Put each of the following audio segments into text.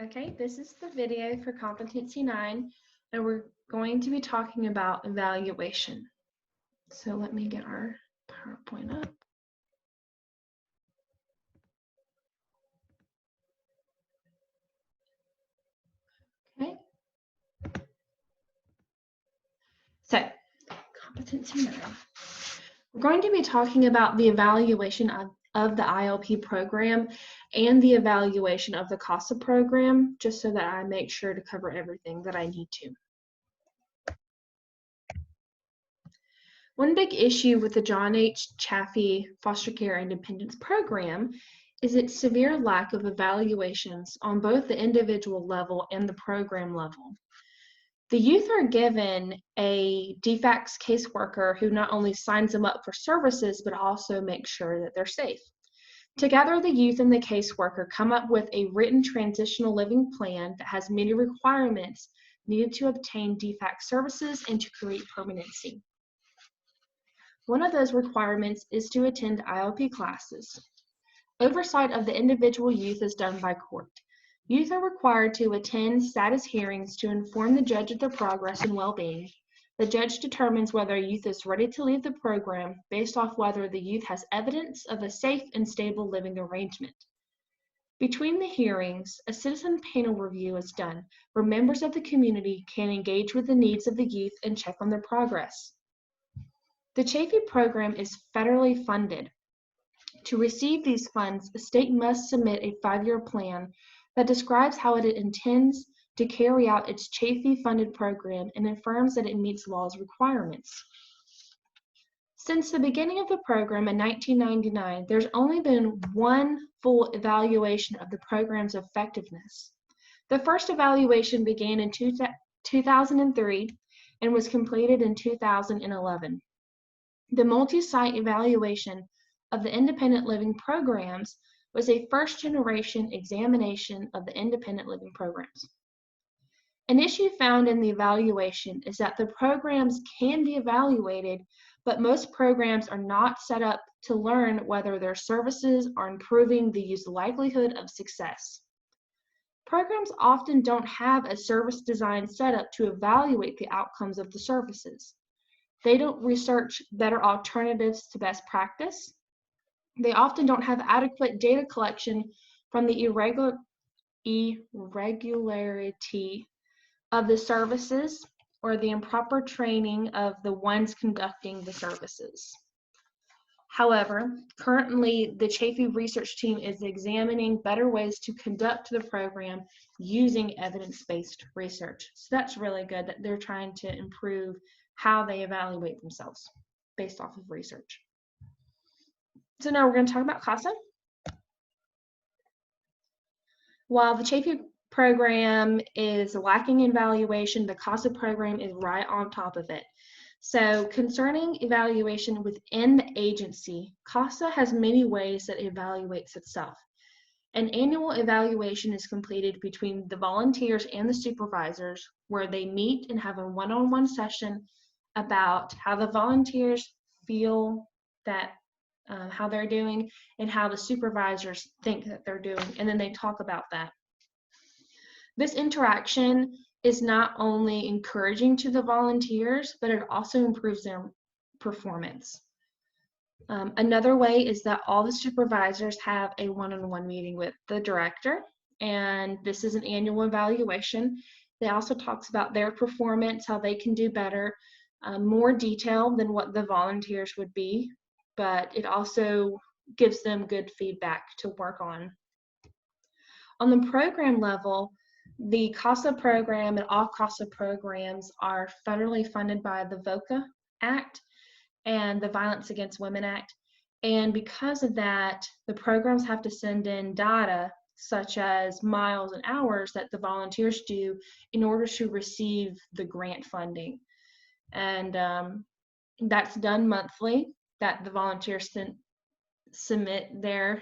Okay, this is the video for Competency 9, and we're going to be talking about evaluation. So let me get our PowerPoint up. Okay. So, Competency 9. We're going to be talking about the evaluation of the ILP program and the evaluation of the CASA program, just so that I make sure to cover everything that I need to. One big issue with the John H. Chaffee Foster Care Independence Program is its severe lack of evaluations on both the individual level and the program level. The youth are given a DFACS caseworker who not only signs them up for services, but also makes sure that they're safe. Together, the youth and the caseworker come up with a written transitional living plan that has many requirements needed to obtain DFACS services and to create permanency. One of those requirements is to attend ILP classes. Oversight of the individual youth is done by court. Youth are required to attend status hearings to inform the judge of their progress and well-being. The judge determines whether a youth is ready to leave the program based off whether the youth has evidence of a safe and stable living arrangement. Between the hearings, a citizen panel review is done where members of the community can engage with the needs of the youth and check on their progress. The Chaffee program is federally funded. To receive these funds, a state must submit a 5-year plan that describes how it intends to carry out its Chaffee-funded program and affirms that it meets law's requirements. Since the beginning of the program in 1999, there's only been one full evaluation of the program's effectiveness. The first evaluation began in 2003 and was completed in 2011. The multi-site evaluation of the independent living programs was a first-generation examination of the independent living programs. An issue found in the evaluation is that the programs can be evaluated, but most programs are not set up to learn whether their services are improving the youth's likelihood of success. Programs often don't have a service design set up to evaluate the outcomes of the services. They don't research better alternatives to best practice. They often don't have adequate data collection from the irregularity of the services or the improper training of the ones conducting the services. However, currently the Chaffee research team is examining better ways to conduct the program using evidence-based research. So that's really good that they're trying to improve how they evaluate themselves based off of research. So now we're going to talk about CASA. While the Chaffee program is lacking in evaluation, the CASA program is right on top of it. So concerning evaluation within the agency, CASA has many ways that it evaluates itself. An annual evaluation is completed between the volunteers and the supervisors, where they meet and have a one-on-one session about how the volunteers feel that how they're doing and how the supervisors think that they're doing, and then they talk about that. This interaction is not only encouraging to the volunteers, but it also improves their performance. Another way is that all the supervisors have a one-on-one meeting with the director, and this is an annual evaluation. They also talks about their performance, how they can do better, more detail than what the volunteers would be, but it also gives them good feedback to work on. On the program level, the CASA program and all CASA programs are federally funded by the VOCA Act and the Violence Against Women Act. And because of that, the programs have to send in data such as miles and hours that the volunteers do in order to receive the grant funding. And that's done monthly, that the volunteers submit their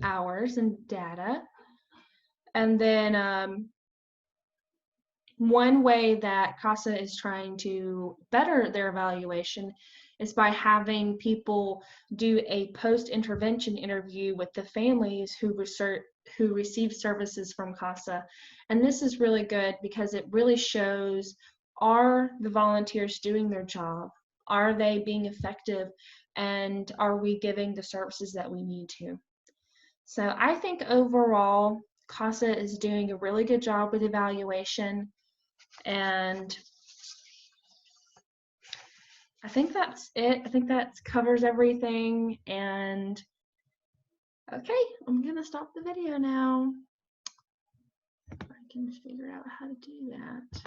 hours and data. And then one way that CASA is trying to better their evaluation is by having people do a post-intervention interview with the families who who receive services from CASA. And this is really good because it really shows, are the volunteers doing their job? Are they being effective? And are we giving the services that we need to? So I think overall, CASA is doing a really good job with evaluation, and I think that's it. I think that covers everything, and okay, I'm gonna stop the video now. If I can figure out how to do that.